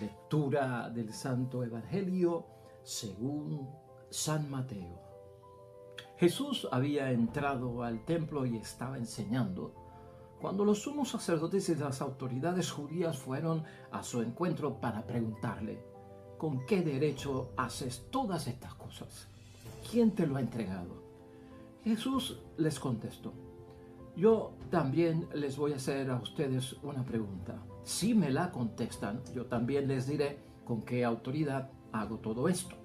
Lectura del Santo Evangelio según San Mateo. Jesús había entrado al templo y estaba enseñando cuando los sumos sacerdotes y las autoridades judías fueron a su encuentro para preguntarle: ¿con qué derecho haces todas estas cosas? ¿Quién te lo ha entregado? Jesús les contestó: yo también les voy a hacer a ustedes una pregunta. Si me la contestan, yo también les diré con qué autoridad hago todo esto.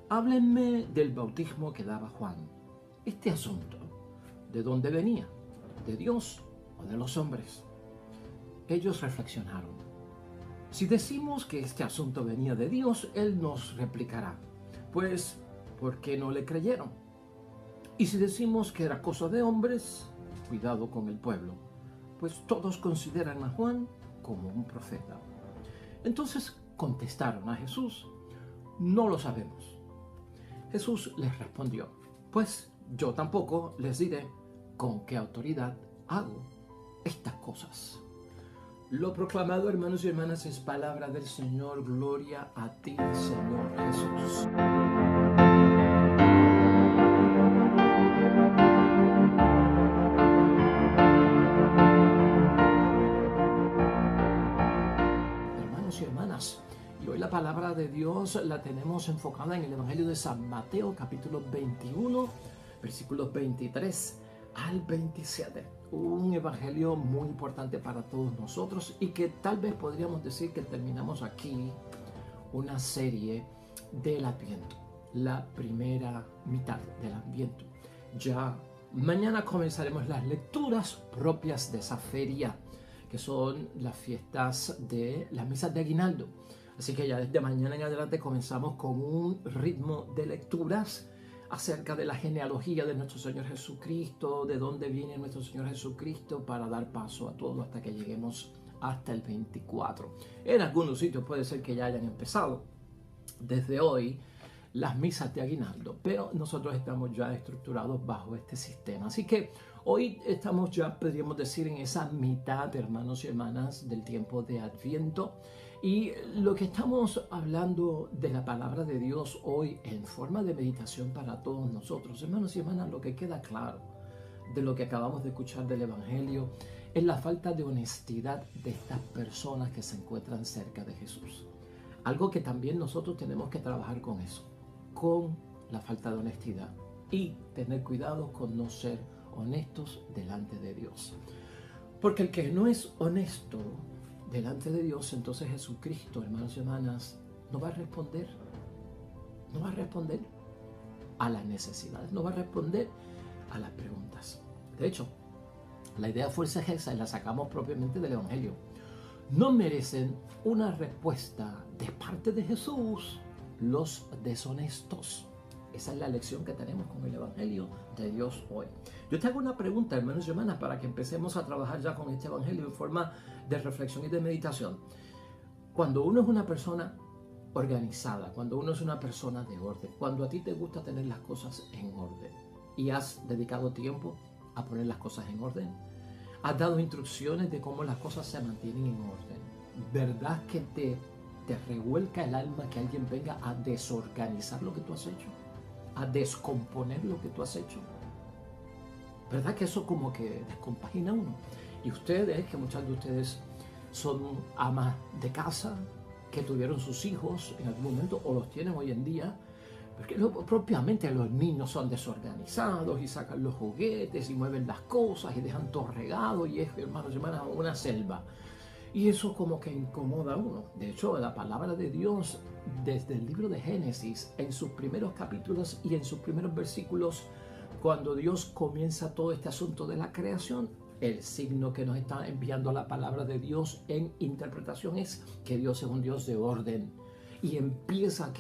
Háblenme del bautismo que daba Juan. Este asunto, ¿de dónde venía? ¿De Dios o de los hombres? Ellos reflexionaron. Si decimos que este asunto venía de Dios, Él nos replicará: pues, ¿por qué no le creyeron? Y si decimos que era cosa de hombres, cuidado con el pueblo, pues todos consideran a Juan como un profeta. Entonces contestaron a Jesús: no lo sabemos. Jesús les respondió: pues yo tampoco les diré con qué autoridad hago estas cosas. Lo proclamado, hermanos y hermanas, es palabra del Señor. Gloria a ti, Señor Jesús. Hermanos y hermanas, y hoy la palabra de Dios la tenemos enfocada en el Evangelio de San Mateo, capítulo 21, versículos 23 al 27. Un evangelio muy importante para todos nosotros y que tal vez podríamos decir que terminamos aquí una serie del Adviento, la primera mitad del Adviento. Ya mañana comenzaremos las lecturas propias de esa feria, que son las fiestas de las misas de aguinaldo. Así que ya desde mañana en adelante comenzamos con un ritmo de lecturas acerca de la genealogía de nuestro Señor Jesucristo, de dónde viene nuestro Señor Jesucristo, para dar paso a todo hasta que lleguemos hasta el 24. En algunos sitios puede ser que ya hayan empezado desde hoy las misas de aguinaldo, pero nosotros estamos ya estructurados bajo este sistema. Así que hoy estamos ya, podríamos decir, en esa mitad, hermanos y hermanas, del tiempo de Adviento. Y lo que estamos hablando de la palabra de Dios hoy en forma de meditación para todos nosotros, hermanos y hermanas, lo que queda claro de lo que acabamos de escuchar del Evangelio es la falta de honestidad de estas personas que se encuentran cerca de Jesús. Algo que también nosotros tenemos que trabajar con eso, con la falta de honestidad, y tener cuidado con no ser honestos delante de Dios. Porque el que no es honesto delante de Dios, entonces Jesucristo, hermanos y hermanas, no va a responder a las necesidades, no va a responder a las preguntas. De hecho, la idea fuerza es esa y la sacamos propiamente del Evangelio. No merecen una respuesta de parte de Jesús los deshonestos. Esa es la lección que tenemos con el Evangelio de Dios hoy. Yo te hago una pregunta, hermanos y hermanas, para que empecemos a trabajar ya con este Evangelio en forma de reflexión y de meditación. Cuando uno es una persona organizada, cuando uno es una persona de orden, cuando a ti te gusta tener las cosas en orden y has dedicado tiempo a poner las cosas en orden, has dado instrucciones de cómo las cosas se mantienen en orden, ¿verdad que te revuelca el alma que alguien venga a desorganizar lo que tú has hecho? A descomponer lo que tú has hecho. ¿Verdad que eso como que descompagina uno? Y ustedes, que muchas de ustedes son amas de casa, que tuvieron sus hijos en algún momento o los tienen hoy en día, porque propiamente los niños son desorganizados y sacan los juguetes y mueven las cosas y dejan todo regado y es, hermanos y hermanas, una selva. Y eso como que incomoda a uno. De hecho, la palabra de Dios, desde el libro de Génesis, en sus primeros capítulos y en sus primeros versículos, cuando Dios comienza todo este asunto de la creación, el signo que nos está enviando la palabra de Dios en interpretación es que Dios es un Dios de orden. Y empieza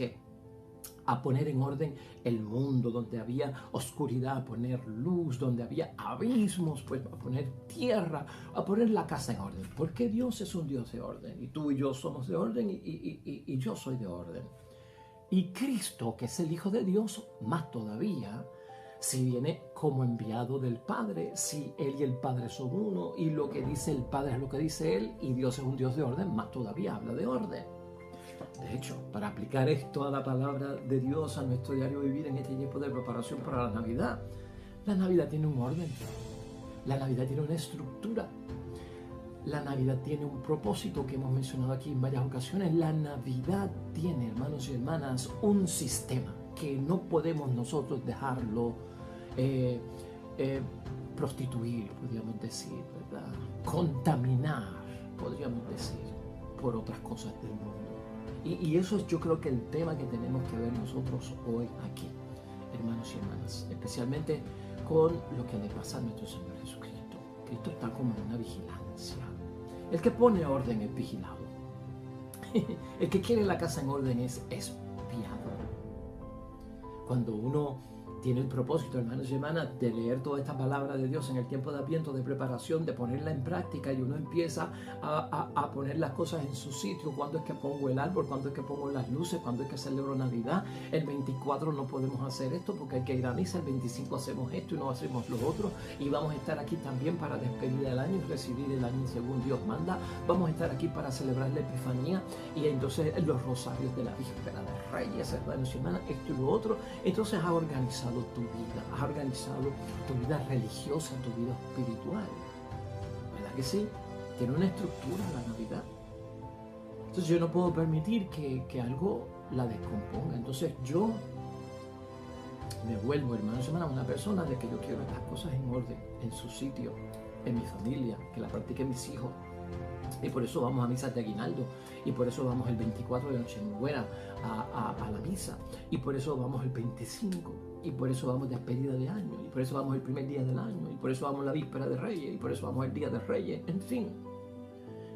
a poner en orden el mundo, donde había oscuridad, a poner luz, donde había abismos, pues a poner tierra, a poner la casa en orden. Porque Dios es un Dios de orden, y tú y yo somos de orden, y yo soy de orden. Y Cristo, que es el Hijo de Dios, más todavía, si viene como enviado del Padre, si Él y el Padre son uno, y lo que dice el Padre es lo que dice Él, y Dios es un Dios de orden, más todavía habla de orden. De hecho, para aplicar esto a la palabra de Dios, a nuestro diario vivir en este tiempo de preparación para la Navidad tiene un orden, la Navidad tiene una estructura, la Navidad tiene un propósito que hemos mencionado aquí en varias ocasiones. La Navidad tiene, hermanos y hermanas, un sistema que no podemos nosotros dejarlo prostituir, podríamos decir, ¿verdad? Contaminar, podríamos decir, por otras cosas del mundo. Y eso es, yo creo, que el tema que tenemos que ver nosotros hoy aquí, hermanos y hermanas, especialmente con lo que le pasa a nuestro Señor Jesucristo. Cristo está como en una vigilancia. El que pone orden es vigilado. El que quiere la casa en orden es espiado. Cuando uno tiene el propósito, hermanos y hermanas, de leer toda esta palabra de Dios en el tiempo de Adviento, de preparación, de ponerla en práctica, y uno empieza a poner las cosas en su sitio. ¿Cuándo es que pongo el árbol? ¿Cuándo es que pongo las luces? ¿Cuándo es que celebro Navidad? El 24 no podemos hacer esto porque hay que ir a misa. El 25 hacemos esto y no hacemos lo otro. Y vamos a estar aquí también para despedir el año y recibir el año según Dios manda. Vamos a estar aquí para celebrar la Epifanía y entonces los rosarios de la víspera de Reyes, hermanos y hermanas, esto y lo otro. Entonces has organizado tu vida, has organizado tu vida religiosa, tu vida espiritual. ¿Verdad que sí? Tiene una estructura la Navidad. Entonces yo no puedo permitir que algo la descomponga. Entonces yo me vuelvo, hermanos y hermanas, una persona de que yo quiero estas cosas en orden, en su sitio, en mi familia, que la practiquen mis hijos. Y por eso vamos a misas de aguinaldo, y por eso vamos el 24 de Nochebuena a la misa, y por eso vamos el 25, y por eso vamos despedida de año, y por eso vamos el primer día del año, y por eso vamos la víspera de Reyes, y por eso vamos el día de Reyes. En fin,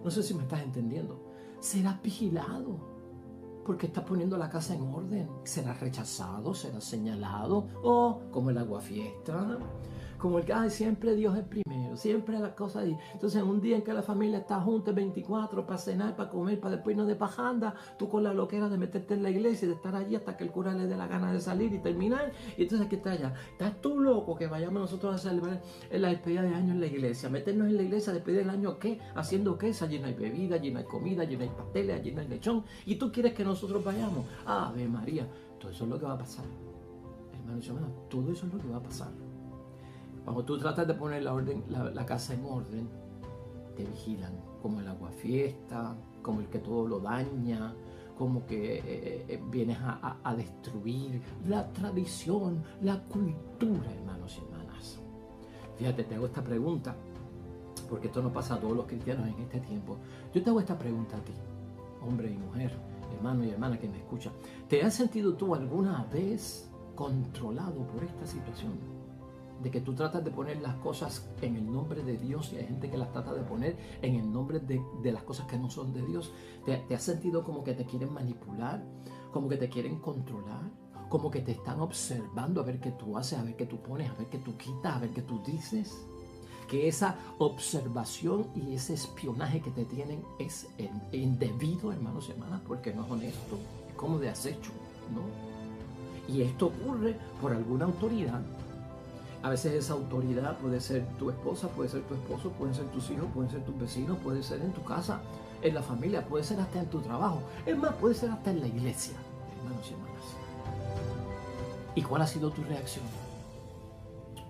no sé si me estás entendiendo. Serás vigilado porque estás poniendo la casa en orden. Serás rechazado, serás señalado, o como el aguafiesta, como el que siempre Dios es primero, siempre las cosas ahí. Entonces un día en que la familia está junta el 24 para cenar, para comer, para después irnos de pajanda, tú con la loquera de meterte en la iglesia y de estar allí hasta que el cura le dé la gana de salir y terminar, y entonces ¿qué está allá? ¿Estás tú loco que vayamos nosotros a celebrar la despedida de año en la iglesia? Meternos en la iglesia, despedir el año, ¿qué? ¿Haciendo qué? Allí no hay bebida, allí no hay comida, allí no hay pasteles, allí no hay lechón, y tú quieres que nosotros vayamos. Ave María, todo eso es lo que va a pasar, hermanos y hermanas, todo eso es lo que va a pasar. Cuando tú tratas de poner la casa en orden, te vigilan, como el aguafiesta, como el que todo lo daña, como que vienes a destruir la tradición, la cultura, hermanos y hermanas. Fíjate, te hago esta pregunta, porque esto no pasa a todos los cristianos en este tiempo. Yo te hago esta pregunta a ti, hombre y mujer, hermano y hermana que me escucha. ¿Te has sentido tú alguna vez controlado por esta situación? De que tú tratas de poner las cosas en el nombre de Dios y hay gente que las trata de poner en el nombre de las cosas que no son de Dios. ¿Te has sentido como que te quieren manipular? ¿Como que te quieren controlar? ¿Como que te están observando a ver qué tú haces, a ver qué tú pones, a ver qué tú quitas, a ver qué tú dices? Que esa observación y ese espionaje que te tienen es indebido, hermanos y hermanas, porque no es honesto, es como de acecho, ¿no? Y esto ocurre por alguna autoridad. A veces esa autoridad puede ser tu esposa, puede ser tu esposo, pueden ser tus hijos, pueden ser tus vecinos, puede ser en tu casa, en la familia, puede ser hasta en tu trabajo. Es más, puede ser hasta en la iglesia, hermanos y hermanas. ¿Y cuál ha sido tu reacción?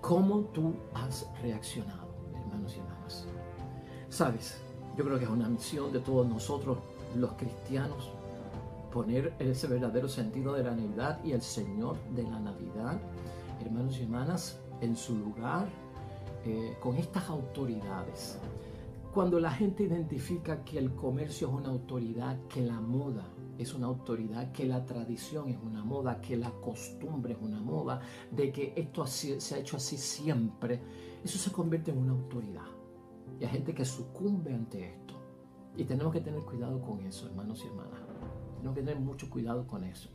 ¿Cómo tú has reaccionado, hermanos y hermanas? Sabes, yo creo que es una misión de todos nosotros, los cristianos, poner ese verdadero sentido de la Navidad y el Señor de la Navidad, hermanos y hermanas, en su lugar, con estas autoridades. Cuando la gente identifica que el comercio es una autoridad, que la moda es una autoridad, que la tradición es una moda, que la costumbre es una moda, de que esto se ha hecho así siempre, eso se convierte en una autoridad. Y hay gente que sucumbe ante esto. Y tenemos que tener cuidado con eso, hermanos y hermanas. Tenemos que tener mucho cuidado con eso.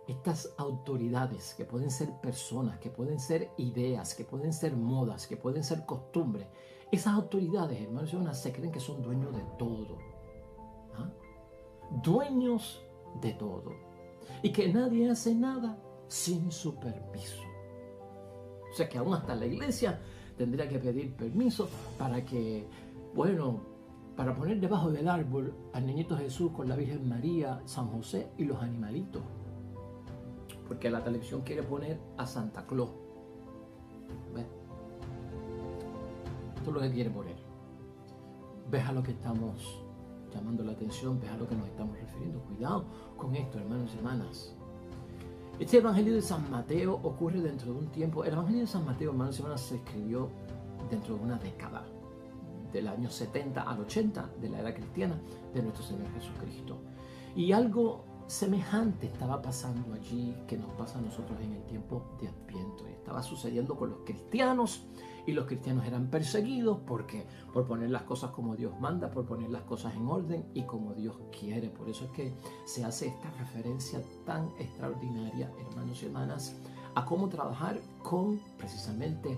Estas autoridades, que pueden ser personas, que pueden ser ideas, que pueden ser modas, que pueden ser costumbres, esas autoridades, hermanos y hermanas, se creen que son dueños de todo. ¿Ah? Dueños de todo. Y que nadie hace nada sin su permiso. O sea que aún hasta la iglesia tendría que pedir permiso para que para poner debajo del árbol al niñito Jesús con la Virgen María, San José y los animalitos. Porque la televisión quiere poner a Santa Claus. ¿Ves? Esto es lo que quiere poner. Ves a lo que estamos llamando la atención, ves a lo que nos estamos refiriendo. Cuidado con esto, hermanos y hermanas. Este Evangelio de San Mateo ocurre dentro de un tiempo. El Evangelio de San Mateo, hermanos y hermanas, se escribió dentro de una década, del año 70 al 80 de la era cristiana de nuestro Señor Jesucristo. Y algo semejante estaba pasando allí que nos pasa a nosotros en el tiempo de Adviento. Y estaba sucediendo con los cristianos, y los cristianos eran perseguidos porque por poner las cosas como Dios manda, por poner las cosas en orden y como Dios quiere. Por eso es que se hace esta referencia tan extraordinaria, hermanos y hermanas, a cómo trabajar con precisamente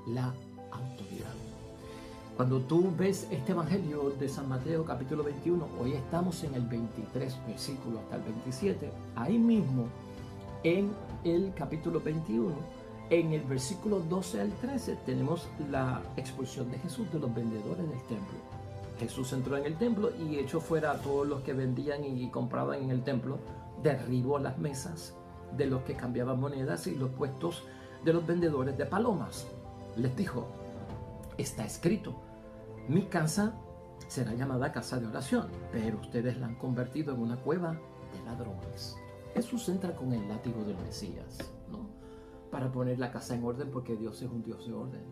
la autoridad. Cuando tú ves este Evangelio de San Mateo capítulo 21, hoy estamos en el 23 versículo hasta el 27, ahí mismo en el capítulo 21, en el versículo 12 al 13 tenemos la expulsión de Jesús de los vendedores del templo. Jesús entró en el templo y echó fuera a todos los que vendían y compraban en el templo, derribó las mesas de los que cambiaban monedas y los puestos de los vendedores de palomas. Les dijo: está escrito, mi casa será llamada casa de oración, pero ustedes la han convertido en una cueva de ladrones. Jesús entra con el látigo del Mesías, ¿no?, para poner la casa en orden, porque Dios es un Dios de orden.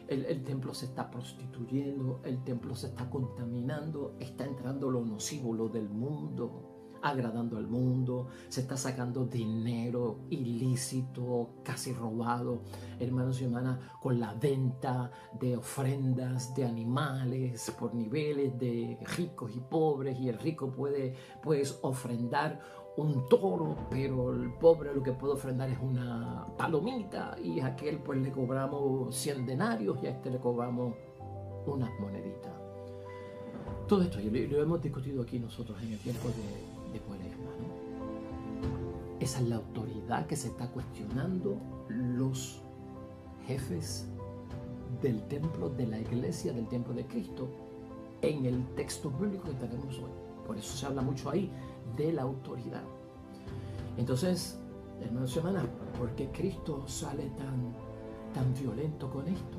El templo se está prostituyendo, el templo se está contaminando, está entrando lo nocivo, lo del mundo, agradando al mundo, se está sacando dinero ilícito, casi robado, hermanos y hermanas, con la venta de ofrendas de animales por niveles de ricos y pobres, y el rico puede pues ofrendar un toro, pero el pobre lo que puede ofrendar es una palomita, y a aquel pues le cobramos 100 denarios y a este le cobramos unas moneditas. Todo esto lo hemos discutido aquí nosotros en el tiempo de Cuaresma, ¿no? Esa es la autoridad que se está cuestionando los jefes del templo, de la iglesia, del templo de Cristo, en el texto bíblico que tenemos hoy. Por eso se habla mucho ahí de la autoridad. Entonces, hermanos y hermanas, ¿por qué Cristo sale tan violento con esto?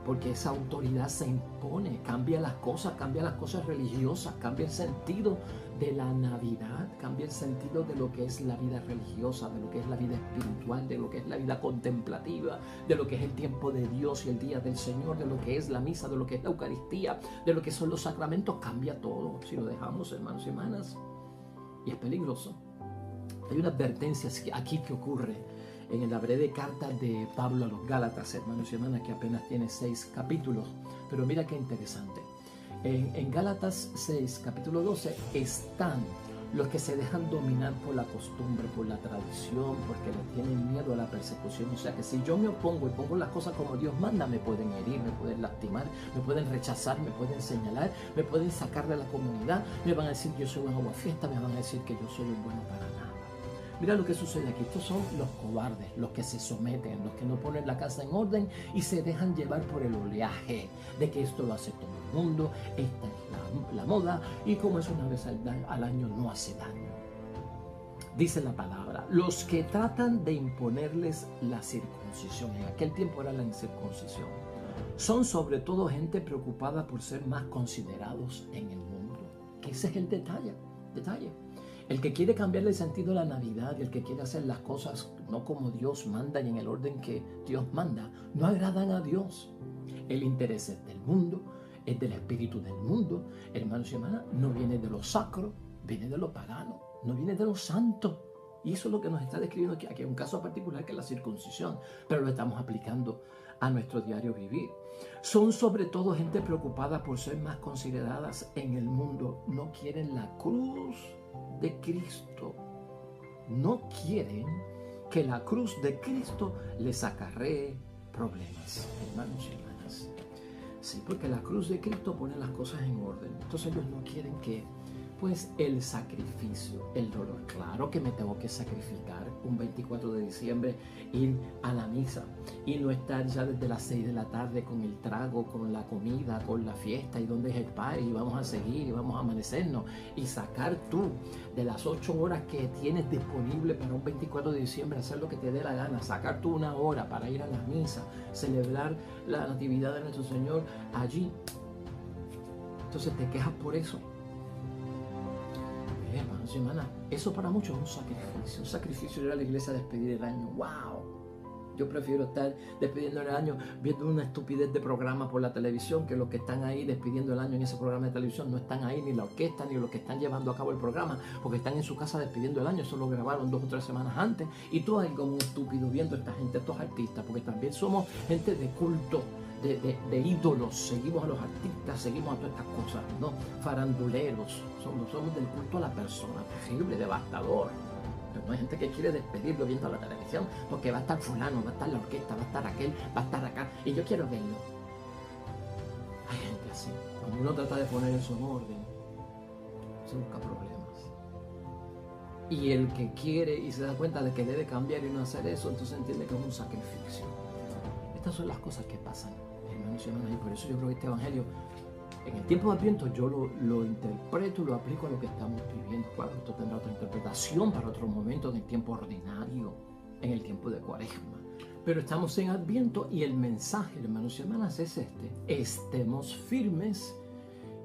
Porque esa autoridad se impone, cambia las cosas religiosas, cambia el sentido de la Navidad, cambia el sentido de lo que es la vida religiosa, de lo que es la vida espiritual, de lo que es la vida contemplativa, de lo que es el tiempo de Dios y el día del Señor, de lo que es la misa, de lo que es la Eucaristía, de lo que son los sacramentos. Cambia todo si lo dejamos, hermanos y hermanas, y es peligroso. Hay una advertencia aquí que ocurre en la breve carta de Pablo a los Gálatas, hermanos y hermanas, que apenas tiene 6 capítulos, pero mira qué interesante. En Gálatas 6, capítulo 12, están los que se dejan dominar por la costumbre, por la tradición, porque le tienen miedo a la persecución. O sea que si yo me opongo y pongo las cosas como Dios manda, me pueden herir, me pueden lastimar, me pueden rechazar, me pueden señalar, me pueden sacar de la comunidad, me van a decir que yo soy un aguafiesta, me van a decir que yo soy un bueno para nada. Mira lo que sucede aquí. Estos son los cobardes, los que se someten, los que no ponen la casa en orden y se dejan llevar por el oleaje de que esto lo hace todo el mundo, esta es la moda, y como es una vez al año no hace daño. Dice la palabra, los que tratan de imponerles la circuncisión, en aquel tiempo era la incircuncisión, son sobre todo gente preocupada por ser más considerados en el mundo. Que ese es el detalle. El que quiere cambiarle el sentido a la Navidad y el que quiere hacer las cosas no como Dios manda y en el orden que Dios manda, no agradan a Dios. El interés es del mundo, es del espíritu del mundo. Hermanos y hermanas, no viene de lo sacro, viene de lo pagano, no viene de lo santo. Y eso es lo que nos está describiendo aquí. Aquí hay un caso particular que es la circuncisión, pero lo estamos aplicando a nuestro diario vivir. Son sobre todo gente preocupada por ser más consideradas en el mundo. No quieren la cruz de Cristo. No quieren que la cruz de Cristo les acarree problemas, hermanos y hermanas. Sí, porque la cruz de Cristo pone las cosas en orden. Entonces ellos no quieren que Pues el sacrificio, el dolor. Claro que me tengo que sacrificar un 24 de diciembre, ir a la misa y no estar ya desde las 6 de la tarde con el trago, con la comida, con la fiesta y donde es el party y vamos a seguir y vamos a amanecernos y sacar tú de las 8 horas que tienes disponible para un 24 de diciembre, hacer lo que te dé la gana, sacar tú una hora para ir a la misa, celebrar la natividad de nuestro Señor allí. Entonces te quejas por eso. Hermanos y hermanas, eso para muchos es un sacrificio ir a la iglesia a despedir el año. ¡Wow! Yo prefiero estar despidiendo el año viendo una estupidez de programa por la televisión, que los que están ahí despidiendo el año en ese programa de televisión no están ahí, ni la orquesta, ni los que están llevando a cabo el programa, porque están en su casa despidiendo el año. Eso lo grabaron 2 o 3 semanas antes, y tú ahí como un estúpido viendo a esta gente, a estos artistas, porque también somos gente de culto, de ídolos, seguimos a los artistas, seguimos a todas estas cosas, ¿no? Faranduleros, somos del culto a la persona, terrible, devastador. Pero no hay gente que quiere despedirlo viendo la televisión, porque va a estar fulano, va a estar la orquesta, va a estar aquel, va a estar acá, y yo quiero verlo. Hay gente así. Cuando uno trata de poner eso en orden, se busca problemas. Y el que quiere y se da cuenta de que debe cambiar y no hacer eso, entonces entiende que es un sacrificio. Estas son las cosas que pasan, hermanos y hermanas, y por eso yo creo que este evangelio, en el tiempo de Adviento, yo lo interpreto y lo aplico a lo que estamos viviendo. Claro, esto tendrá otra interpretación para otro momento en el tiempo ordinario, en el tiempo de Cuaresma. Pero estamos en Adviento y el mensaje, hermanos y hermanas, es este: estemos firmes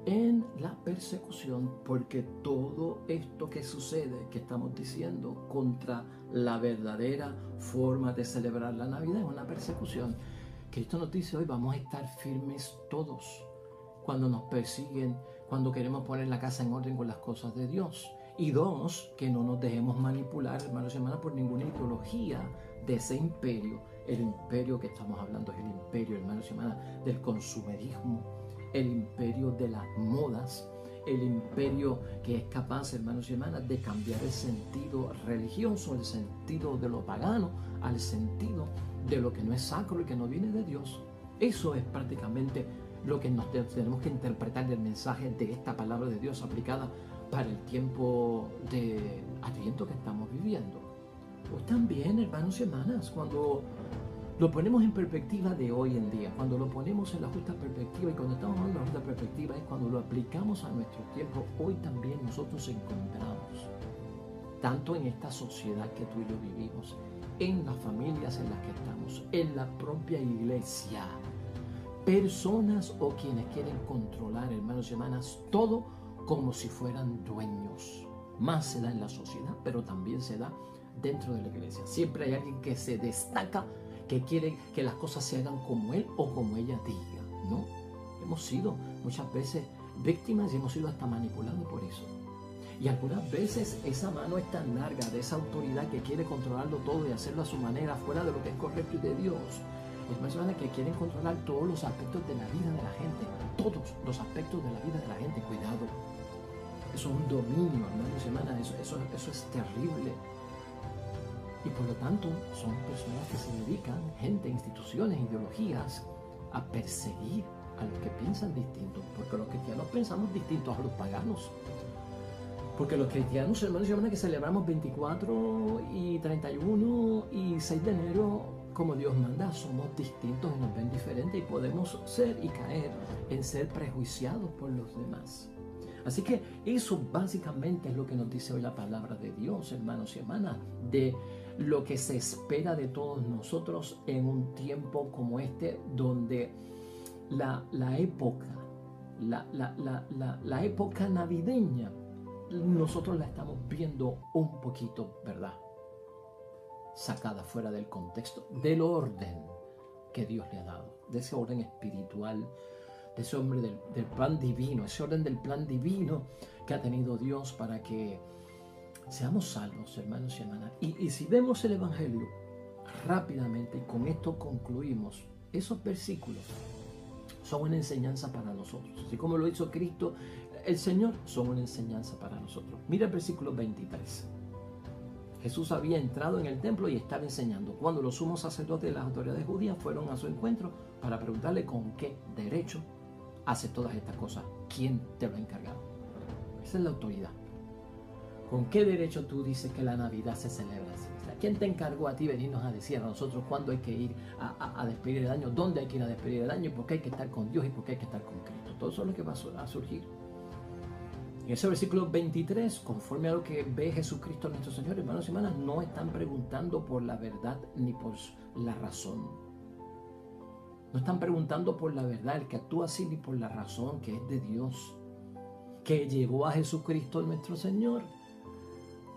en la persecución, porque todo esto que sucede, que estamos diciendo, contra la verdadera forma de celebrar la Navidad, es una persecución. Cristo nos dice hoy: vamos a estar firmes todos cuando nos persiguen, cuando queremos poner la casa en orden con las cosas de Dios. Y 2, que no nos dejemos manipular, hermanos y hermanas, por ninguna ideología de ese imperio. El imperio que estamos hablando es el imperio, hermanos y hermanas, del consumerismo, el imperio de las modas, el imperio que es capaz, hermanos y hermanas, de cambiar el sentido religioso, el sentido de lo pagano, al sentido de lo que no es sacro y que no viene de Dios. Eso es prácticamente lo que nos tenemos que interpretar del mensaje de esta palabra de Dios aplicada para el tiempo de Adviento que estamos viviendo. Pues también, hermanos y hermanas, cuando lo ponemos en perspectiva de hoy en día, cuando lo ponemos en la justa perspectiva, y cuando estamos hablando de la justa perspectiva es cuando lo aplicamos a nuestro tiempo, hoy también nosotros encontramos, tanto en esta sociedad que tú y yo vivimos, en las familias en las que estamos, en la propia iglesia, personas o quienes quieren controlar, hermanos y hermanas, todo como si fueran dueños. Más se da en la sociedad, pero también se da dentro de la iglesia. Siempre hay alguien que se destaca, que quiere que las cosas se hagan como él o como ella diga, ¿no? Hemos sido muchas veces víctimas y hemos sido hasta manipulados por eso. Y algunas veces esa mano es tan larga de esa autoridad que quiere controlarlo todo y hacerlo a su manera, fuera de lo que es correcto y de Dios. Hay personas que quieren controlar todos los aspectos de la vida de la gente, todos los aspectos de la vida de la gente. Cuidado, eso es un dominio, hermanos y hermanas, eso es terrible. Y por lo tanto son personas que se dedican, gente, instituciones, ideologías, a perseguir a los que piensan distinto, porque los cristianos pensamos distintos a los paganos. Porque los cristianos, hermanos y hermanas, que celebramos 24 y 31 y 6 de enero como Dios manda, somos distintos y nos ven diferentes y podemos ser y caer en ser prejuiciados por los demás. Así que eso básicamente es lo que nos dice hoy la palabra de Dios, hermanos y hermanas, de lo que se espera de todos nosotros en un tiempo como este, donde la época navideña, nosotros la estamos viendo un poquito, ¿verdad?, sacada fuera del contexto, del orden que Dios le ha dado, de ese orden espiritual, de ese orden del plan divino, ese orden del plan divino que ha tenido Dios para que seamos salvos, hermanos y hermanas. Y si vemos el Evangelio rápidamente, y con esto concluimos, esos versículos son una enseñanza para nosotros. Así como lo hizo Cristo, el Señor, son una enseñanza para nosotros. Mira el versículo 23. Jesús había entrado en el templo y estaba enseñando, cuando los sumos sacerdotes y las autoridades judías fueron a su encuentro para preguntarle con qué derecho hace todas estas cosas, quién te lo ha encargado. Esa es la autoridad. ¿Con qué derecho tú dices que la Navidad se celebra así? ¿Quién te encargó a ti venirnos a decir a nosotros cuándo hay que ir a despedir el año, dónde hay que ir a despedir el año, y por qué hay que estar con Dios y por qué hay que estar con Cristo? Todo eso es lo que va a surgir. En ese versículo 23, conforme a lo que ve Jesucristo nuestro Señor, hermanos y hermanas, no están preguntando por la verdad ni por la razón. No están preguntando por la verdad, el que actúa así, ni por la razón que es de Dios, que llevó a Jesucristo nuestro Señor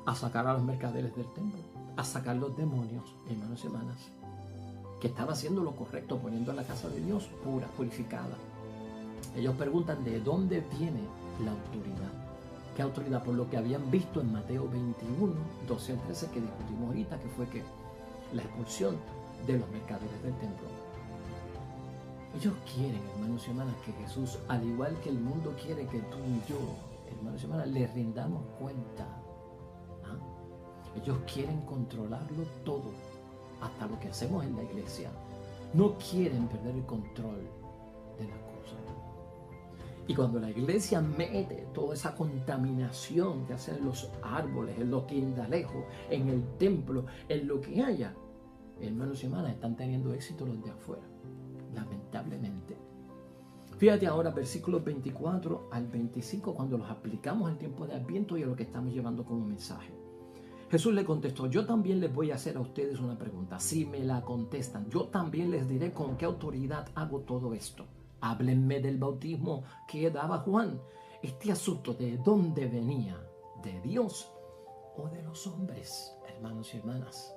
a sacar a los mercaderes del templo, a sacar los demonios, hermanos y hermanas, que estaba haciendo lo correcto, poniendo a la casa de Dios pura, purificada. Ellos preguntan de dónde viene la autoridad. ¿Qué autoridad? Por lo que habían visto en Mateo 21, 12 al 13, que discutimos ahorita, que fue que la expulsión de los mercaderes del templo. Ellos quieren, hermanos y hermanas, que Jesús, al igual que el mundo quiere que tú y yo, hermanos y hermanas, le rindamos cuenta. Ellos quieren controlarlo todo, hasta lo que hacemos en la iglesia. No quieren perder el control de las cosas. Y cuando la iglesia mete toda esa contaminación que hacen los árboles, en los quindalejos, en el templo, en lo que haya, hermanos y hermanas, están teniendo éxito los de afuera, lamentablemente. Fíjate ahora, versículos 24 al 25, cuando los aplicamos al tiempo de Adviento y a lo que estamos llevando como mensaje. Jesús le contestó: yo también les voy a hacer a ustedes una pregunta. Si me la contestan, yo también les diré con qué autoridad hago todo esto. Háblenme del bautismo que daba Juan. Este asunto, ¿de dónde venía? ¿De Dios o de los hombres, hermanos y hermanas?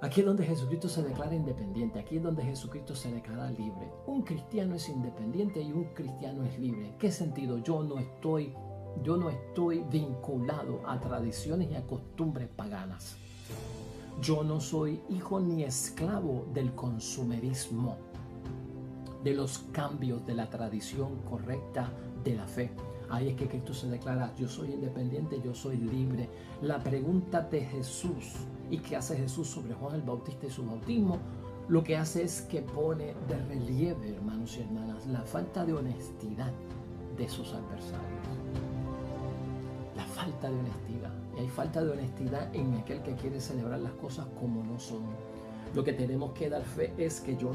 Aquí es donde Jesucristo se declara independiente. Aquí es donde Jesucristo se declara libre. Un cristiano es independiente y un cristiano es libre. ¿En qué sentido? Yo no estoy vinculado a tradiciones y a costumbres paganas. Yo no soy hijo ni esclavo del consumerismo, de los cambios de la tradición correcta de la fe. Ahí es que Cristo se declara: yo soy independiente, yo soy libre. La pregunta de Jesús y que hace Jesús sobre Juan el Bautista y su bautismo, lo que hace es que pone de relieve, hermanos y hermanas, la falta de honestidad de sus adversarios. La falta de honestidad. Y hay falta de honestidad en aquel que quiere celebrar las cosas como no son. Lo que tenemos que dar fe es que yo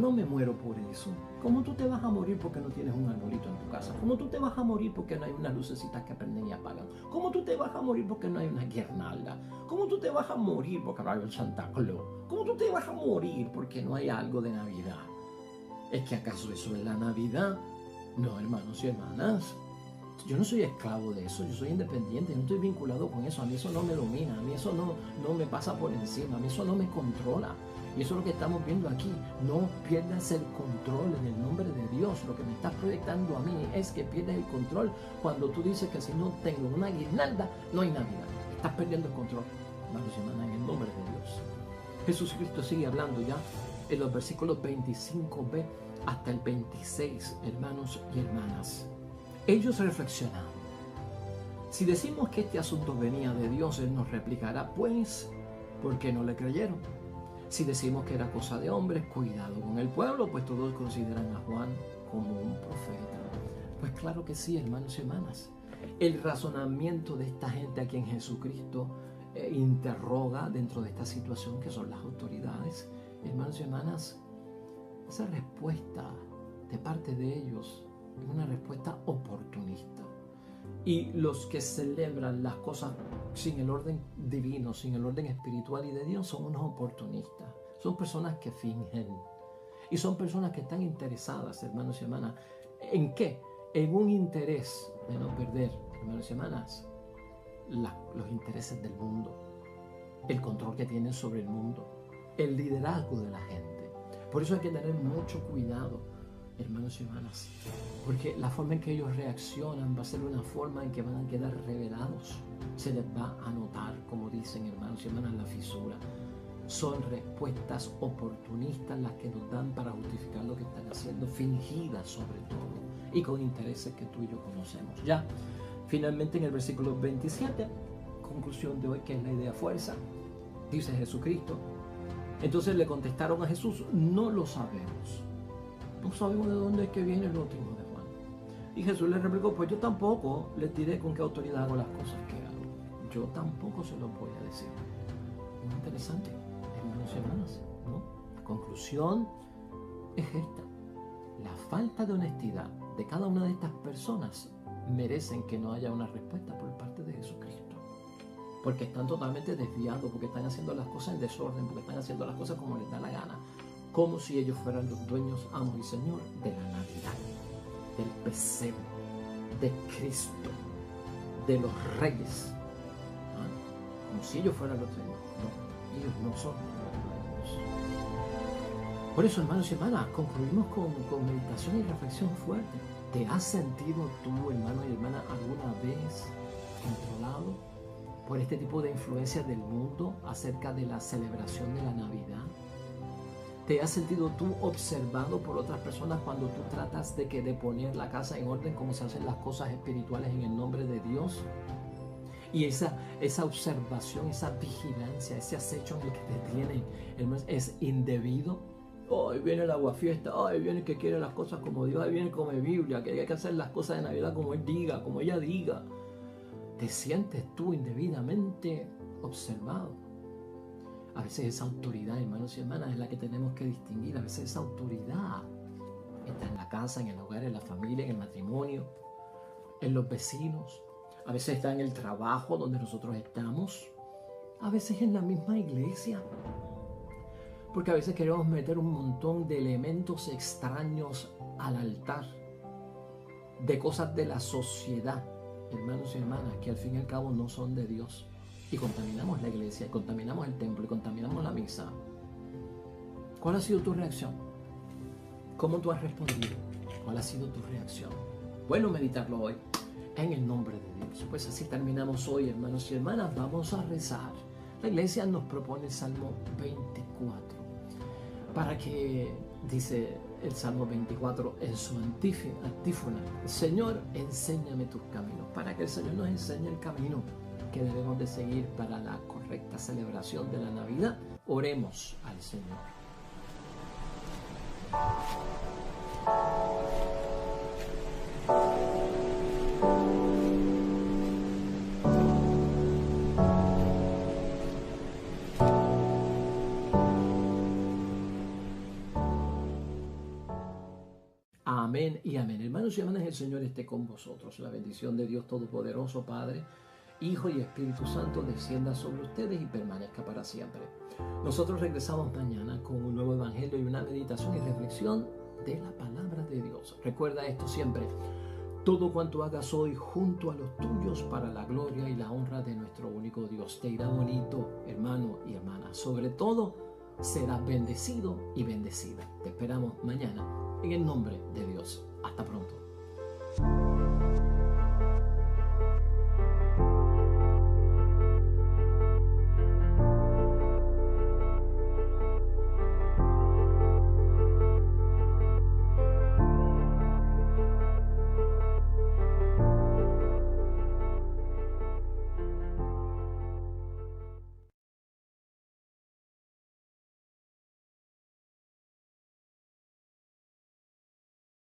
no me muero por eso. ¿Cómo tú te vas a morir porque no tienes un arbolito en tu casa? ¿Cómo tú te vas a morir porque no hay unas lucecitas que prenden y apagan? ¿Cómo tú te vas a morir porque no hay una guirnalda? ¿Cómo tú te vas a morir porque no hay un Santa Claus? ¿Cómo tú te vas a morir porque no hay algo de Navidad? ¿Es que acaso eso es la Navidad? No, hermanos y hermanas. Yo no soy esclavo de eso, yo soy independiente, no estoy vinculado con eso, a mí eso no me domina, a mí eso no me pasa por encima, a mí eso no me controla. Y eso es lo que estamos viendo aquí. No pierdas el control en el nombre de Dios. Lo que me estás proyectando a mí es que pierdes el control cuando tú dices que si no tengo una guirnalda, no hay Navidad. Estás perdiendo el control, hermanos y hermanas, en el nombre de Dios. Jesucristo sigue hablando ya en los versículos 25b hasta el 26, hermanos y hermanas. Ellos reflexionaron. Si decimos que este asunto venía de Dios, Él nos replicará: pues, ¿por qué no le creyeron? Si decimos que era cosa de hombres, cuidado con el pueblo, pues todos consideran a Juan como un profeta. Pues claro que sí, hermanos y hermanas. El razonamiento de esta gente a quien Jesucristo interroga dentro de esta situación, que son las autoridades, hermanos y hermanas, esa respuesta de parte de ellos es una respuesta oportunista. Y los que celebran las cosas sin el orden divino, sin el orden espiritual y de Dios, son unos oportunistas. Son personas que fingen. Y son personas que están interesadas, hermanos y hermanas, ¿en qué? En un interés de no perder, hermanos y hermanas, los intereses del mundo, el control que tienen sobre el mundo, el liderazgo de la gente. Por eso hay que tener mucho cuidado, hermanos y hermanas, porque la forma en que ellos reaccionan va a ser una forma en que van a quedar revelados. Se les va a notar, como dicen, hermanos y hermanas, la fisura. Son respuestas oportunistas las que nos dan para justificar lo que están haciendo, fingidas sobre todo, y con intereses que tú y yo conocemos. Ya, finalmente en el versículo 27, conclusión de hoy, que es la idea fuerza, dice Jesucristo: entonces le contestaron a Jesús: no lo sabemos. No sabemos de dónde es que viene el bautismo de Juan. Y Jesús le replicó, pues yo tampoco les diré con qué autoridad hago las cosas que hago. Yo tampoco se los voy a decir. Muy interesante, hermanos y hermanas, ¿no? La conclusión es esta. La falta de honestidad de cada una de estas personas merecen que no haya una respuesta por parte de Jesucristo. Porque están totalmente desviados, porque están haciendo las cosas en desorden, porque están haciendo las cosas como les da la gana, como si ellos fueran los dueños, amos y señor de la Navidad, del pesebre, de Cristo, de los reyes. ¿Ah? Como si ellos fueran los dueños. No, ellos no son los dueños. Por eso, hermanos y hermanas, concluimos con meditación y reflexión fuerte. ¿Te has sentido tú, hermano y hermana, alguna vez controlado por este tipo de influencias del mundo acerca de la celebración de la Navidad? ¿Te has sentido tú observado por otras personas cuando tú tratas de poner la casa en orden como se hacen las cosas espirituales en el nombre de Dios? Y esa observación, esa vigilancia, ese acecho en el que te tienen, hermanos, es indebido. Oh, ahí viene el aguafiesta, oh, ahí viene el que quiere las cosas como Dios, ahí viene como Biblia, que hay que hacer las cosas de Navidad como Él diga, como ella diga. ¿Te sientes tú indebidamente observado? A veces esa autoridad, hermanos y hermanas, es la que tenemos que distinguir. A veces esa autoridad está en la casa, en el hogar, en la familia, en el matrimonio, en los vecinos. A veces está en el trabajo donde nosotros estamos. A veces en la misma iglesia. Porque a veces queremos meter un montón de elementos extraños al altar. De cosas de la sociedad, hermanos y hermanas, que al fin y al cabo no son de Dios. Y contaminamos la iglesia, y contaminamos el templo, y contaminamos la misa. ¿Cuál ha sido tu reacción? ¿Cómo tú has respondido? ¿Cuál ha sido tu reacción? Bueno, meditarlo hoy en el nombre de Dios. Pues así terminamos hoy, hermanos y hermanas. Vamos a rezar. La iglesia nos propone el Salmo 24. Para que, dice el Salmo 24 en su antífona, Señor, enséñame tus caminos. Para que el Señor nos enseñe el camino que debemos de seguir para la correcta celebración de la Navidad. Oremos al Señor. Amén y amén. Hermanos y hermanas, el Señor esté con vosotros. La bendición de Dios Todopoderoso, Padre, Hijo y Espíritu Santo descienda sobre ustedes y permanezca para siempre. Nosotros regresamos mañana con un nuevo evangelio y una meditación y reflexión de la palabra de Dios. Recuerda esto siempre: todo cuanto hagas hoy junto a los tuyos para la gloria y la honra de nuestro único Dios. Te irá bonito, hermano y hermana. Sobre todo, serás bendecido y bendecida. Te esperamos mañana en el nombre de Dios. Hasta pronto.